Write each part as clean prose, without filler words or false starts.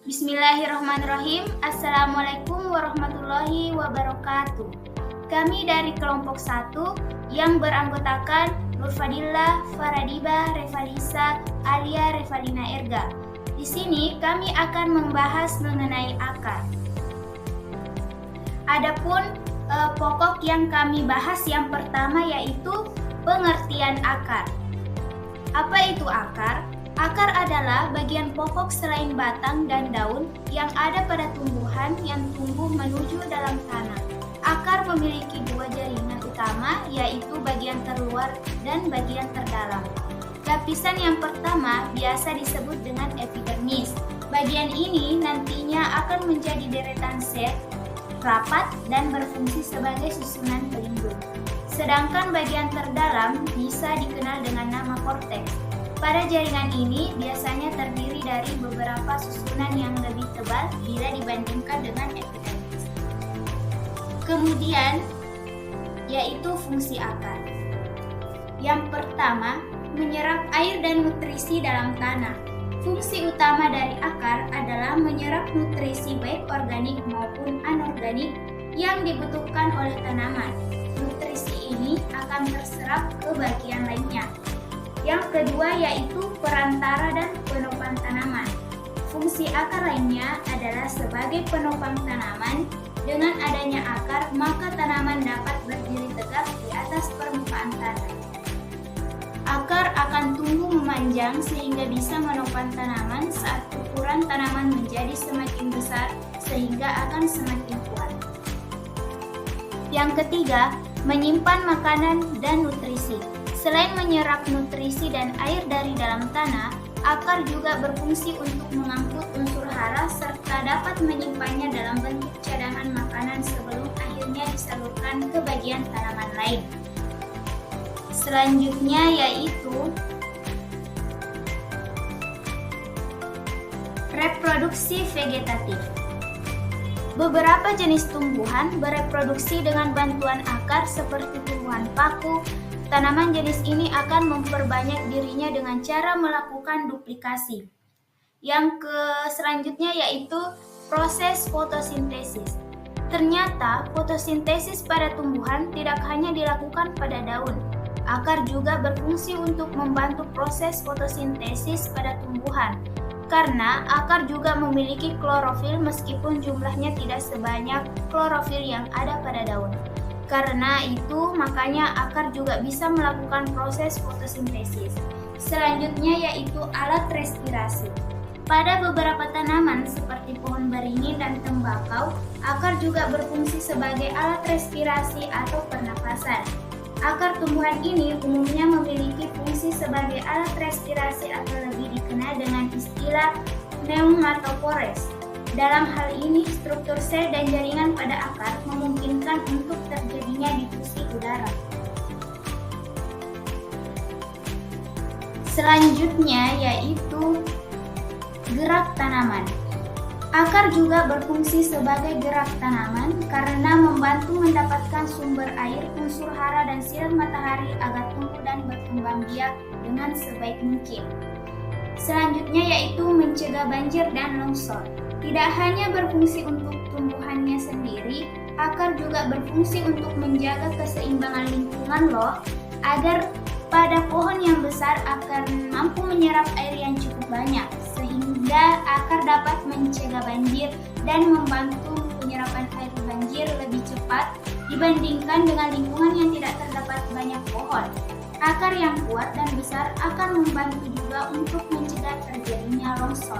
Bismillahirrahmanirrahim. Assalamualaikum warahmatullahi wabarakatuh. Kami dari kelompok 1 yang beranggotakan Nurfadillah, Faradiba, Revalisa, Alia, Revalina Erga. Di sini kami akan membahas mengenai akar. Adapun pokok yang kami bahas yang pertama yaitu pengertian akar. Apa itu akar? Akar adalah bagian pokok selain batang dan daun yang ada pada tumbuhan yang tumbuh menuju dalam tanah. Akar memiliki dua jaringan utama, yaitu bagian terluar dan bagian terdalam. Lapisan yang pertama biasa disebut dengan epidermis. Bagian ini nantinya akan menjadi deretan sel rapat dan berfungsi sebagai susunan pelindung. Sedangkan bagian terdalam bisa dikenal dengan nama korteks. Pada jaringan ini biasanya terdiri dari beberapa susunan yang lebih tebal bila dibandingkan dengan epidermis. Kemudian, yaitu fungsi akar. Yang pertama, menyerap air dan nutrisi dalam tanah. Fungsi utama dari akar adalah menyerap nutrisi baik organik maupun anorganik yang dibutuhkan oleh tanaman. Nutrisi ini akan terserap ke bagian lainnya. Yang kedua yaitu perantara dan penopang tanaman. Fungsi akar lainnya adalah sebagai penopang tanaman. Dengan adanya akar, maka tanaman dapat berdiri tegak di atas permukaan tanah. Akar akan tumbuh memanjang sehingga bisa menopang tanaman saat ukuran tanaman menjadi semakin besar sehingga akan semakin kuat. Yang ketiga, menyimpan makanan dan nutrisi. Selain menyerap nutrisi dan air dari dalam tanah, akar juga berfungsi untuk mengangkut unsur hara serta dapat menyimpannya dalam bentuk cadangan makanan sebelum akhirnya disalurkan ke bagian tanaman lain. Selanjutnya yaitu reproduksi vegetatif. Beberapa jenis tumbuhan bereproduksi dengan bantuan akar seperti tumbuhan paku. Tanaman jenis ini akan memperbanyak dirinya dengan cara melakukan duplikasi. Yang selanjutnya yaitu proses fotosintesis. Ternyata fotosintesis pada tumbuhan tidak hanya dilakukan pada daun. Akar juga berfungsi untuk membantu proses fotosintesis pada tumbuhan. Karena akar juga memiliki klorofil meskipun jumlahnya tidak sebanyak klorofil yang ada pada daun. Karena itu, makanya akar juga bisa melakukan proses fotosintesis. Selanjutnya yaitu alat respirasi. Pada beberapa tanaman seperti pohon beringin dan tembakau, akar juga berfungsi sebagai alat respirasi atau pernapasan. Akar tumbuhan ini umumnya memiliki fungsi sebagai alat respirasi atau lebih dikenal dengan istilah pneumatopores. Dalam hal ini, struktur sel dan jaringan pada akar memungkinkan untuk terjadinya difusi udara. Selanjutnya yaitu gerak tanaman. Akar juga berfungsi sebagai gerak tanaman karena membantu mendapatkan sumber air, unsur hara, dan sinar matahari agar tumbuh dan berkembang biak dengan sebaik mungkin. Selanjutnya yaitu mencegah banjir dan longsor. Tidak hanya berfungsi untuk tumbuhannya sendiri, akar juga berfungsi untuk menjaga keseimbangan lingkungan agar pada pohon yang besar akan mampu menyerap air yang cukup banyak, sehingga akar dapat mencegah banjir dan membantu penyerapan air banjir lebih cepat dibandingkan dengan lingkungan yang tidak terdapat banyak pohon. Akar yang kuat dan besar akan membantu juga untuk mencegah terjadinya longsor.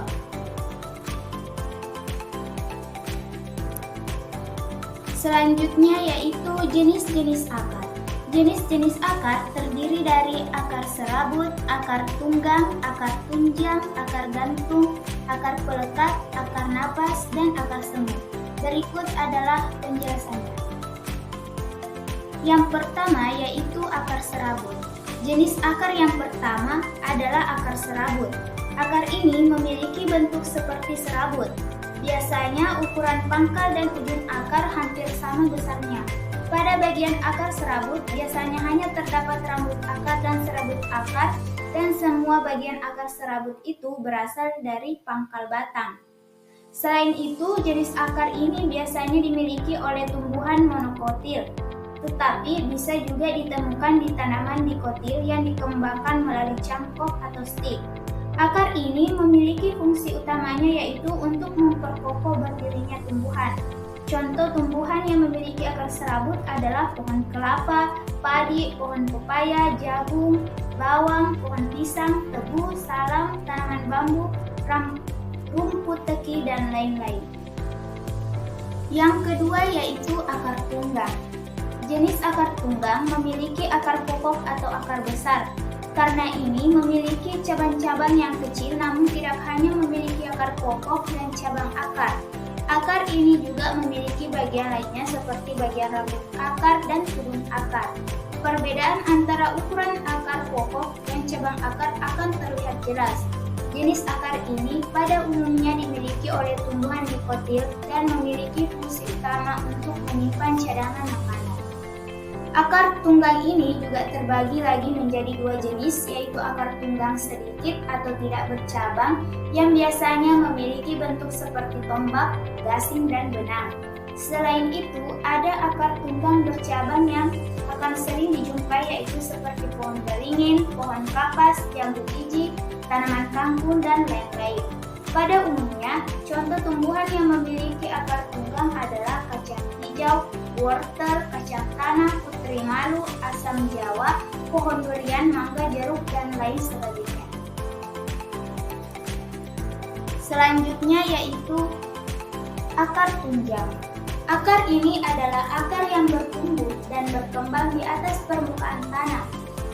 Selanjutnya yaitu jenis-jenis akar. Jenis-jenis akar terdiri dari akar serabut, akar tunggang, akar tunjang, akar gantung, akar pelekat, akar napas, dan akar semut. Berikut adalah penjelasannya. Yang pertama yaitu akar serabut. Jenis akar yang pertama adalah akar serabut. Akar ini memiliki bentuk seperti serabut. Biasanya ukuran pangkal dan ujung akar hampir sama besarnya. Pada bagian akar serabut biasanya hanya terdapat rambut akar dan serabut akar, dan semua bagian akar serabut itu berasal dari pangkal batang. Selain itu, jenis akar ini biasanya dimiliki oleh tumbuhan monokotil, tetapi bisa juga ditemukan di tanaman dikotil yang dikembangkan melalui cangkok atau stik. Akar ini memiliki fungsi utamanya yaitu untuk memperkokoh berdirinya tumbuhan. Contoh tumbuhan yang memiliki akar serabut adalah pohon kelapa, padi, pohon pepaya, jagung, bawang, pohon pisang, tebu, salam, tanaman bambu, rumput teki, dan lain-lain. Yang kedua yaitu akar tunggang. Jenis akar tunggang memiliki akar pokok atau akar besar. Karena ini memiliki cabang-cabang yang kecil namun tidak hanya memiliki akar pokok dan cabang akar. Akar ini juga memiliki bagian lainnya seperti bagian rambut akar dan tudung akar. Perbedaan antara ukuran akar pokok dan cabang akar akan terlihat jelas. Jenis akar ini pada umumnya dimiliki oleh tumbuhan dikotil dan memiliki fungsi utama untuk menyimpan cadangan makanan. Akar tunggang ini juga terbagi lagi menjadi dua jenis, yaitu akar tunggang sedikit atau tidak bercabang yang biasanya memiliki bentuk seperti tombak, gasing, dan benang. Selain itu, ada akar tunggang bercabang yang akan sering dijumpai yaitu seperti pohon beringin, pohon kapas, jambu biji, tanaman kangkung, dan lain-lain. Pada umumnya, contoh tumbuhan yang memiliki akar tunggang adalah kacang hijau, wortel, kacang tanah, putri malu, asam jawa, pohon durian, mangga, jeruk, dan lain sebagainya. Selanjutnya yaitu akar tunjang. Akar ini adalah akar yang bertumbuh dan berkembang di atas permukaan tanah.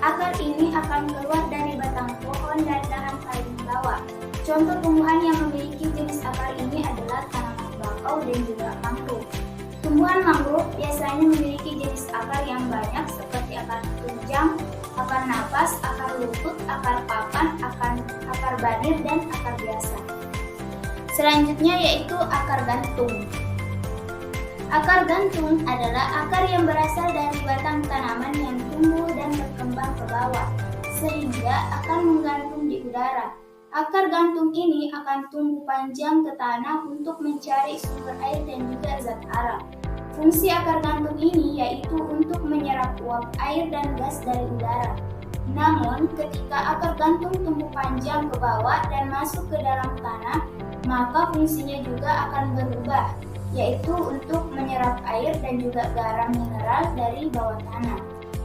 Akar ini akan keluar dari batang pohon dan dahan paling bawah. Contoh tumbuhan yang memiliki jenis akar ini adalah tanaman bakau dan juga mangrove. Tumbuhan mangrove biasanya memiliki jenis akar yang banyak seperti akar tunjang, akar napas, akar lutut, akar papan, akar badir, dan akar biasa. Selanjutnya yaitu akar gantung. Akar gantung adalah akar yang berasal dari batang tanaman yang tumbuh dan berkembang ke bawah, sehingga akan menggantung di udara. Akar gantung ini akan tumbuh panjang ke tanah untuk mencari sumber air dan juga zat alam. Fungsi akar gantung ini yaitu untuk menyerap uap air dan gas dari udara. Namun, ketika akar gantung tumbuh panjang ke bawah dan masuk ke dalam tanah, maka fungsinya juga akan berubah, yaitu untuk menyerap air dan juga garam mineral dari bawah tanah.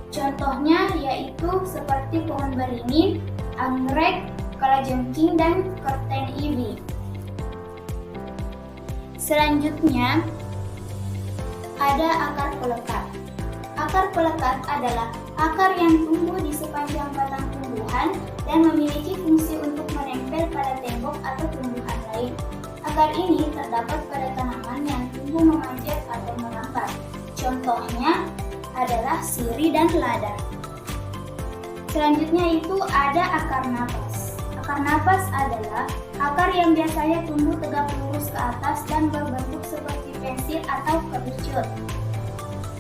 Contohnya yaitu seperti pohon beringin, anggrek, kalajengking, dan kerten ibi. Selanjutnya ada akar pelekat. Akar pelekat adalah akar yang tumbuh di sepanjang batang tumbuhan dan memiliki fungsi untuk menempel pada tembok atau tumbuhan lain. Akar ini terdapat pada tanaman yang tumbuh memanjat atau merambat. Contohnya adalah sirih dan lada. Selanjutnya itu ada akar napas. Akar napas adalah akar yang biasanya tumbuh tegak lurus ke atas dan berbentuk seperti pensil atau kerucut.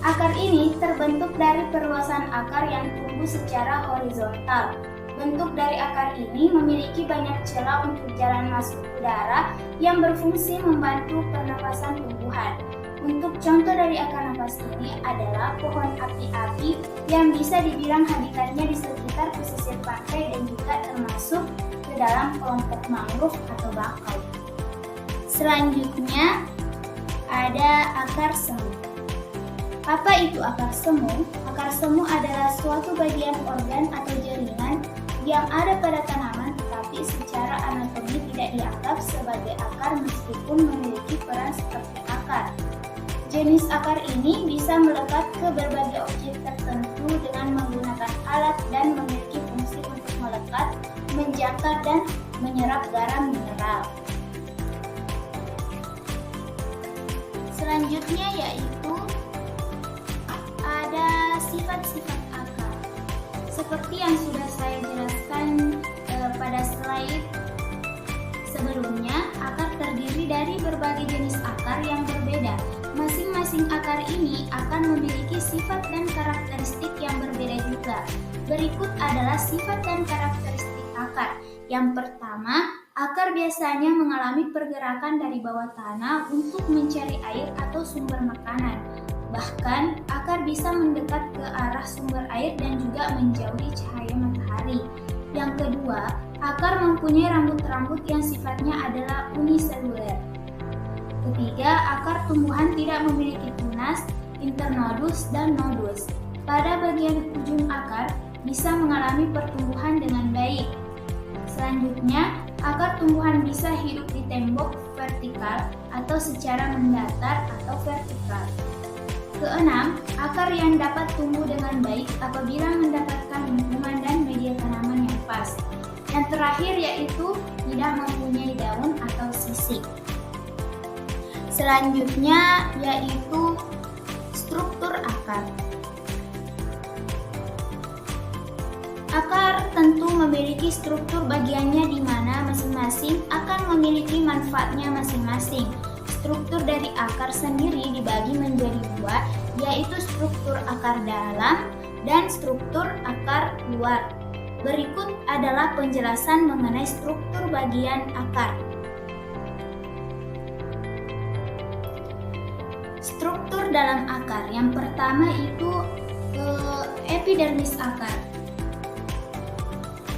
Akar ini terbentuk dari perluasan akar yang tumbuh secara horizontal. Bentuk dari akar ini memiliki banyak celah untuk jalan masuk udara yang berfungsi membantu pernapasan tumbuhan. Untuk contoh dari akar napas ini adalah pohon api-api yang bisa dibilang habitatnya di sekitar pesisir pantai dan juga termasuk ke dalam kelompok mangrove atau bakau. Selanjutnya ada akar semu. Apa itu akar semu? Akar semu adalah suatu bagian organ atau jaringan yang ada pada tanaman tetapi secara anatomi tidak dianggap sebagai akar meskipun memiliki peran seperti akar. Jenis akar ini bisa melekat ke berbagai objek tertentu dengan menggunakan alat dan memiliki fungsi untuk melekat, menjangkar, dan menyerap garam mineral. Selanjutnya yaitu ada sifat-sifat akar. Seperti yang sudah saya jelaskan pada slide sebelumnya, akar terdiri dari berbagai jenis akar yang berbeda. Masing-masing akar ini akan memiliki sifat dan karakteristik yang berbeda juga. Berikut adalah sifat dan karakteristik akar. Yang pertama, Akar biasanya mengalami pergerakan dari bawah tanah untuk mencari air atau sumber makanan. Bahkan, akar bisa mendekat ke arah sumber air dan juga menjauhi cahaya matahari. Yang kedua, akar mempunyai rambut-rambut yang sifatnya adalah uniseluler. Ketiga, akar tumbuhan tidak memiliki tunas, internodus, dan nodus. Pada bagian ujung akar bisa mengalami pertumbuhan dengan baik. Selanjutnya, akar tumbuhan bisa hidup di tembok vertikal atau secara mendatar atau vertikal. Keenam, akar yang dapat tumbuh dengan baik apabila mendapatkan lingkungan dan media tanaman yang pas. Yang terakhir yaitu tidak mempunyai daun atau sisik. Selanjutnya yaitu struktur akar. Akar tentu memiliki struktur bagiannya di mana masing-masing akan memiliki manfaatnya masing-masing. Struktur dari akar sendiri dibagi menjadi dua, yaitu struktur akar dalam dan struktur akar luar. Berikut adalah penjelasan mengenai struktur bagian akar. Struktur dalam akar. Yang pertama itu epidermis akar.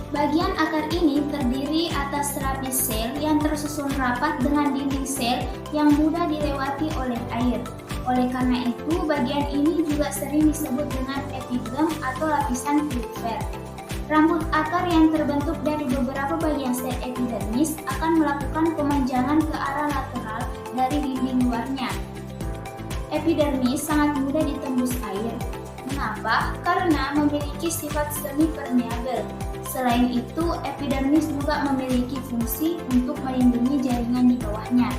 Bagian akar ini terdiri atas lapis sel yang tersusun rapat dengan dinding sel yang mudah dilewati oleh air. Oleh karena itu, bagian ini juga sering disebut dengan epiderm atau lapisan pulver. Rambut akar yang terbentuk dari beberapa bagian sel epidermis akan melakukan pemanjangan ke arah lateral dari dinding luarnya. Epidermis sangat mudah ditembus air. Mengapa? Karena memiliki sifat semi-permeabel. Selain itu, epidermis juga memiliki fungsi untuk melindungi jaringan di bawahnya.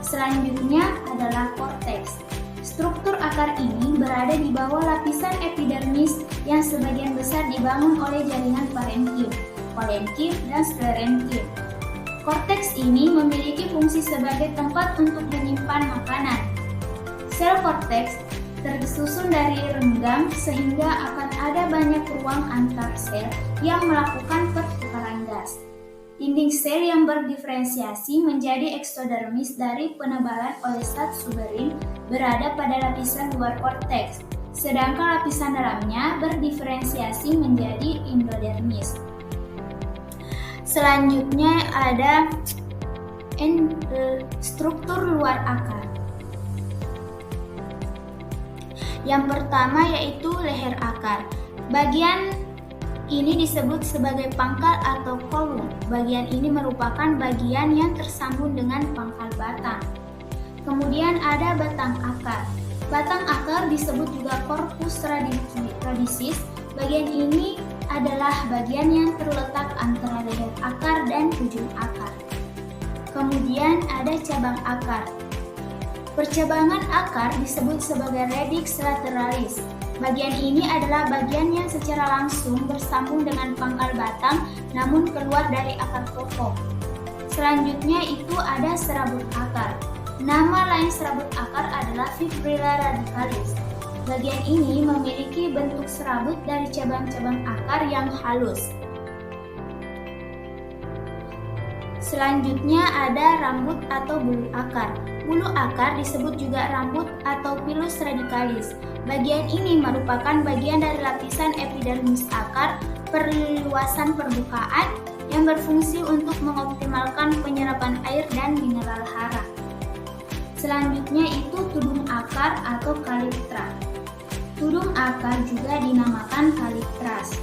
Selanjutnya adalah korteks. Struktur akar ini berada di bawah lapisan epidermis yang sebagian besar dibangun oleh jaringan parenkim, kolenkim, dan sklerenkim. Korteks ini memiliki fungsi sebagai tempat untuk menyimpan makanan. Sel korteks tersusun dari renggang sehingga akan ada banyak ruang antar sel yang melakukan pertukaran gas. Dinding sel yang berdiferensiasi menjadi eksodermis dari penebalan olesat suberin berada pada lapisan luar korteks, sedangkan lapisan dalamnya berdiferensiasi menjadi endodermis. Selanjutnya ada struktur luar akar. Yang pertama yaitu leher akar. Bagian ini disebut sebagai pangkal atau kolum. Bagian ini merupakan bagian yang tersambung dengan pangkal batang. Kemudian ada batang akar. Batang akar disebut juga corpus radicis. Bagian ini adalah bagian yang terletak antara leher akar dan ujung akar. Kemudian ada cabang akar. Percabangan akar disebut sebagai radix lateralis. Bagian ini adalah bagian yang secara langsung bersambung dengan pangkal batang namun keluar dari akar pokok. Selanjutnya itu ada serabut akar. Nama lain serabut akar adalah fibrilla radicalis. Bagian ini memiliki bentuk serabut dari cabang-cabang akar yang halus. Selanjutnya ada rambut atau bulu akar. Bulu akar disebut juga rambut atau pilus radicalis. Bagian ini merupakan bagian dari lapisan epidermis akar perluasan permukaan yang berfungsi untuk mengoptimalkan penyerapan air dan mineral hara. Selanjutnya itu tudung akar atau calyptra. Tudung akar juga dinamakan calyptras.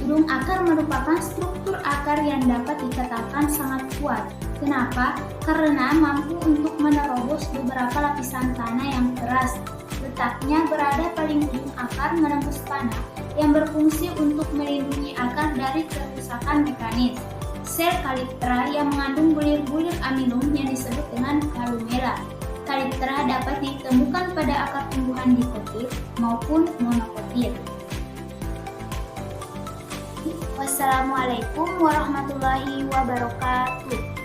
Tudung akar merupakan struktur akar yang dapat dikatakan sangat kuat. Kenapa? Karena mampu untuk menerobos beberapa lapisan tanah yang keras. Letaknya berada paling ujung akar menembus tanah yang berfungsi untuk melindungi akar dari kerusakan mekanis. Sel calyptra yang mengandung bulir-bulir amilum yang disebut dengan kalumela. Calyptra dapat ditemukan pada akar tumbuhan dikotil maupun monokotil. Wassalamualaikum warahmatullahi wabarakatuh.